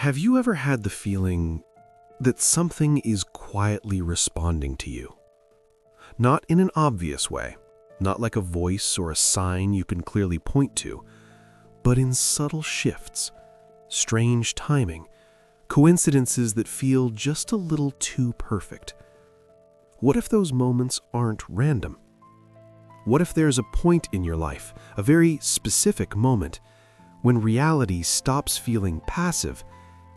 Have you ever had the feeling that something is quietly responding to you? Not in an obvious way, not like a voice or a sign you can clearly point to, but in subtle shifts, strange timing, coincidences that feel just a little too perfect. What if those moments aren't random? What if there's a point in your life, a very specific moment, when reality stops feeling passive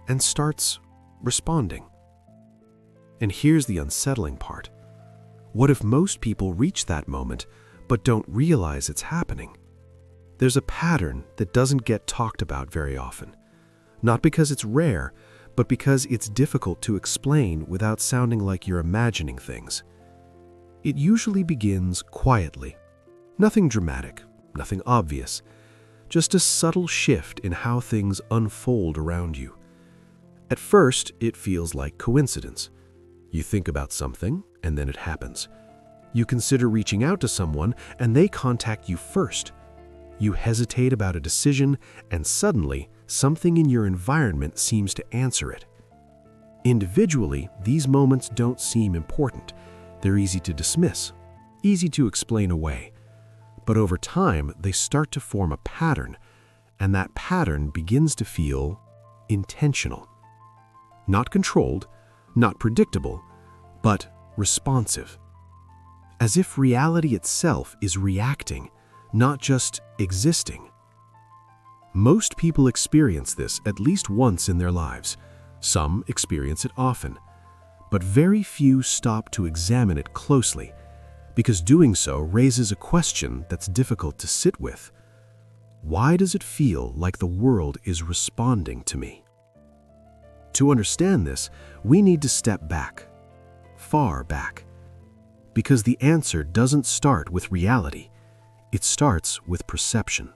and starts responding? And here's the unsettling part. What if most people reach that moment but don't realize it's happening? There's a pattern that doesn't get talked about very often. Not because it's rare, but because it's difficult to explain without sounding like you're imagining things. It usually begins quietly. Nothing dramatic, nothing obvious, just a subtle shift in how things unfold around you. At first, it feels like coincidence. You think about something, and then it happens. You consider reaching out to someone, and they contact you first. You hesitate about a decision, and suddenly, something in your environment seems to answer it. Individually, these moments don't seem important. They're easy to dismiss, easy to explain away. But over time, they start to form a pattern, and that pattern begins to feel intentional. Not controlled, not predictable, but responsive. As if reality itself is reacting, not just existing. Most people experience this at least once in their lives. Some experience it often. But very few stop to examine it closely, because doing so raises a question that's difficult to sit with. Why does it feel like the world is responding to me? To understand this, we need to step back, far back, because the answer doesn't start with reality, it starts with perception.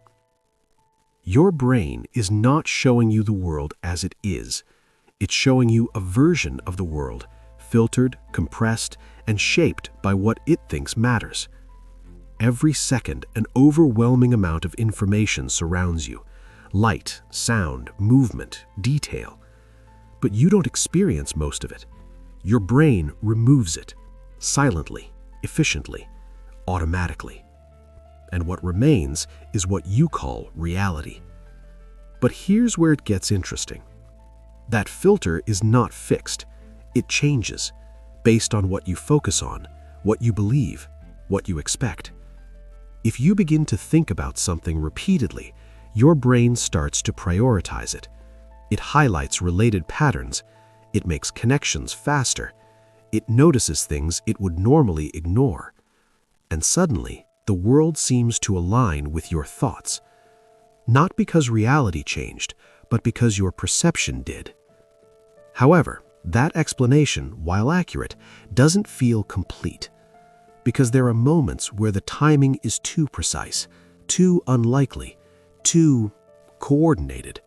Your brain is not showing you the world as it is. It's showing you a version of the world, filtered, compressed, and shaped by what it thinks matters. Every second, an overwhelming amount of information surrounds you. Light, sound, movement, detail. But you don't experience most of it. Your brain removes it, silently, efficiently, automatically. And what remains is what you call reality. But here's where it gets interesting. That filter is not fixed. It changes, based on what you focus on, what you believe, what you expect. If you begin to think about something repeatedly, your brain starts to prioritize it. It highlights related patterns. It makes connections faster. It notices things it would normally ignore. And suddenly, the world seems to align with your thoughts. Not because reality changed, but because your perception did. However, that explanation, while accurate, doesn't feel complete. Because there are moments where the timing is too precise, too unlikely, too coordinated.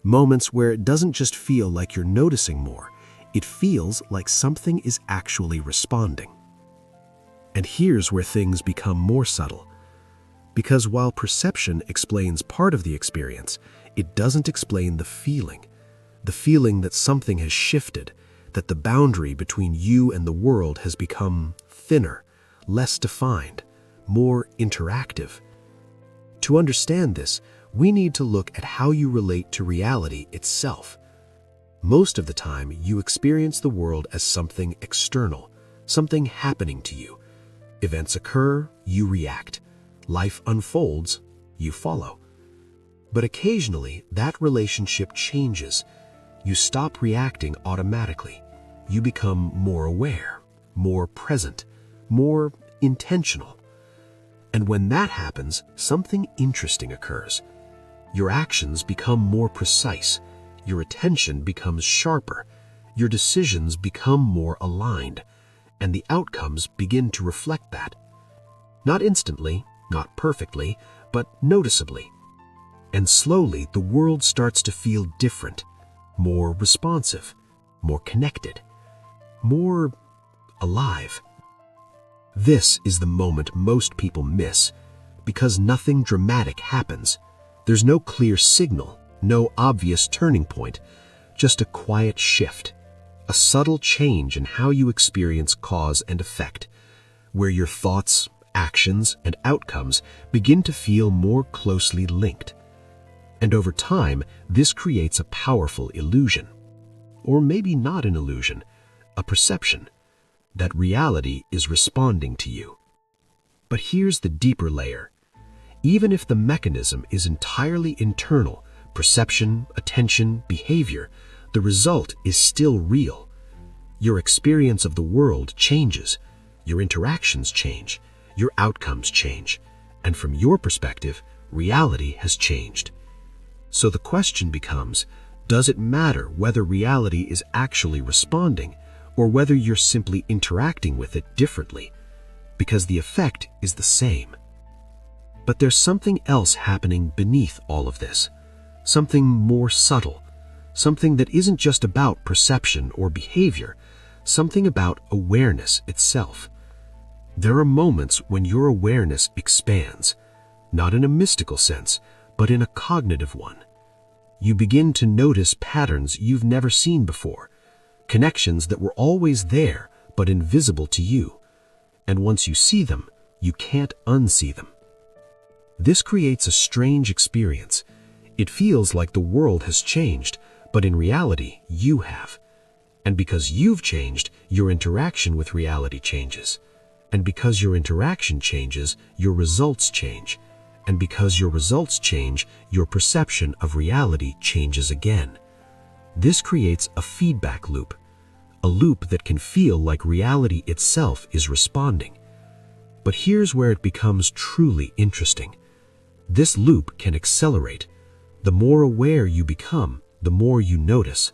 Moments where it doesn't just feel like you're noticing more, it feels like something is actually responding. And here's where things become more subtle. Because while perception explains part of the experience, it doesn't explain the feeling that something has shifted, that the boundary between you and the world has become thinner, less defined, more interactive. To understand this, we need to look at how you relate to reality itself. Most of the time, you experience the world as something external, something happening to you. Events occur, you react. Life unfolds, you follow. But occasionally, that relationship changes. You stop reacting automatically. You become more aware, more present, more intentional. And when that happens, something interesting occurs. Your actions become more precise. Your attention becomes sharper. Your decisions become more aligned. And the outcomes begin to reflect that. Not instantly, not perfectly, but noticeably. And slowly, the world starts to feel different, more responsive, more connected, more alive. This is the moment most people miss, because nothing dramatic happens. There's no clear signal, no obvious turning point, just a quiet shift, a subtle change in how you experience cause and effect, where your thoughts, actions, and outcomes begin to feel more closely linked. And over time, this creates a powerful illusion. Or maybe not an illusion, a perception that reality is responding to you. But here's the deeper layer. Even if the mechanism is entirely internal, perception, attention, behavior, the result is still real. Your experience of the world changes, your interactions change, your outcomes change, and from your perspective, reality has changed. So the question becomes, does it matter whether reality is actually responding or whether you're simply interacting with it differently? Because the effect is the same. But there's something else happening beneath all of this, something more subtle, something that isn't just about perception or behavior, something about awareness itself. There are moments when your awareness expands, not in a mystical sense, but in a cognitive one. You begin to notice patterns you've never seen before, connections that were always there but invisible to you. And once you see them, you can't unsee them. This creates a strange experience. It feels like the world has changed, but in reality, you have. And because you've changed, your interaction with reality changes. And because your interaction changes, your results change. And because your results change, your perception of reality changes again. This creates a feedback loop, a loop that can feel like reality itself is responding. But here's where it becomes truly interesting. This loop can accelerate. The more aware you become, the more you notice.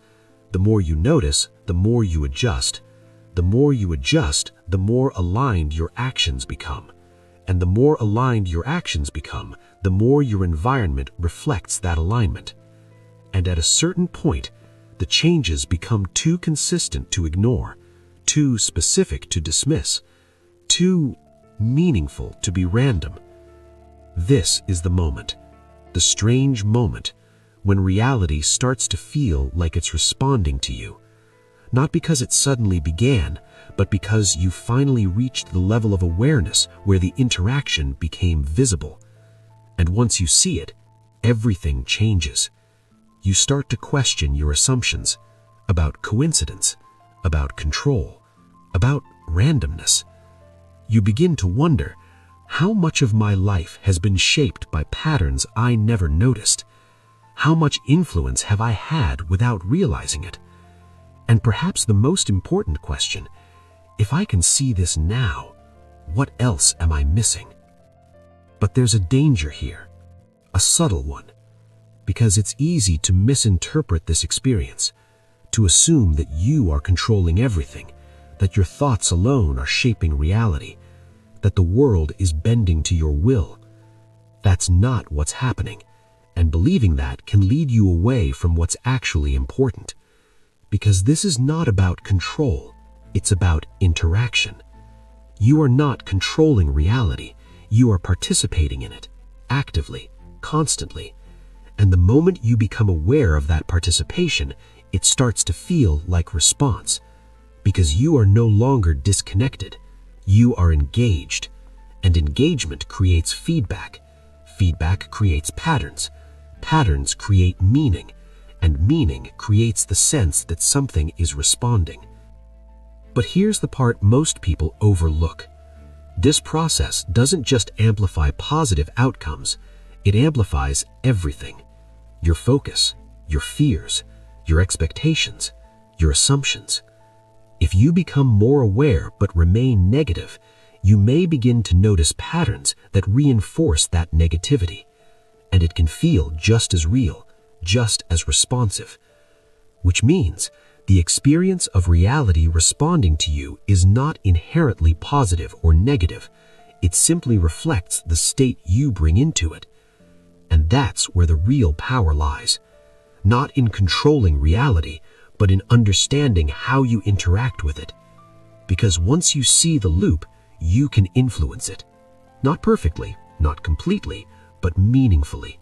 The more you notice, the more you adjust. The more you adjust, the more aligned your actions become. And the more aligned your actions become, the more your environment reflects that alignment. And at a certain point, the changes become too consistent to ignore, too specific to dismiss, too meaningful to be random. This is the moment, the strange moment, when reality starts to feel like it's responding to you. Not because it suddenly began, but because you finally reached the level of awareness where the interaction became visible. And once you see it, everything changes. You start to question your assumptions about coincidence, about control, about randomness. You begin to wonder, how much of my life has been shaped by patterns I never noticed? How much influence have I had without realizing it? And perhaps the most important question, if I can see this now, what else am I missing? But there's a danger here, a subtle one, because it's easy to misinterpret this experience, to assume that you are controlling everything, that your thoughts alone are shaping reality, that the world is bending to your will. That's not what's happening, and believing that can lead you away from what's actually important. Because this is not about control, it's about interaction. You are not controlling reality, you are participating in it, actively, constantly. And the moment you become aware of that participation, it starts to feel like response. Because you are no longer disconnected, you are engaged. And engagement creates feedback. Feedback creates patterns. Patterns create meaning. And meaning creates the sense that something is responding. But here's the part most people overlook. This process doesn't just amplify positive outcomes, it amplifies everything. Your focus, your fears, your expectations, your assumptions. If you become more aware but remain negative, you may begin to notice patterns that reinforce that negativity. And it can feel just as real, just as responsive. Which means the experience of reality responding to you is not inherently positive or negative. It simply reflects the state you bring into it. And that's where the real power lies. Not in controlling reality, but in understanding how you interact with it. Because once you see the loop, you can influence it. Not perfectly, not completely, but meaningfully.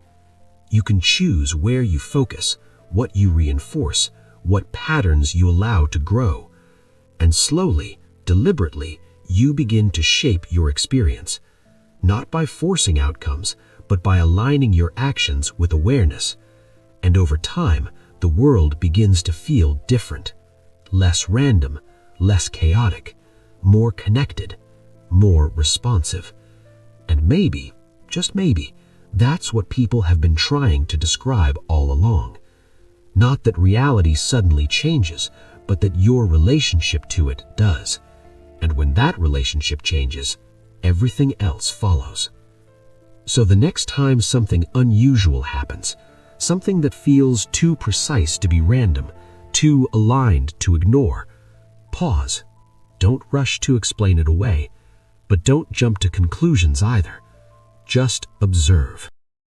You can choose where you focus, what you reinforce, what patterns you allow to grow. And slowly, deliberately, you begin to shape your experience, not by forcing outcomes, but by aligning your actions with awareness. And over time, the world begins to feel different, less random, less chaotic, more connected, more responsive. And maybe, just maybe, that's what people have been trying to describe all along. Not that reality suddenly changes, but that your relationship to it does. And when that relationship changes, everything else follows. So the next time something unusual happens, something that feels too precise to be random, too aligned to ignore, pause. Don't rush to explain it away, but don't jump to conclusions either. Just observe.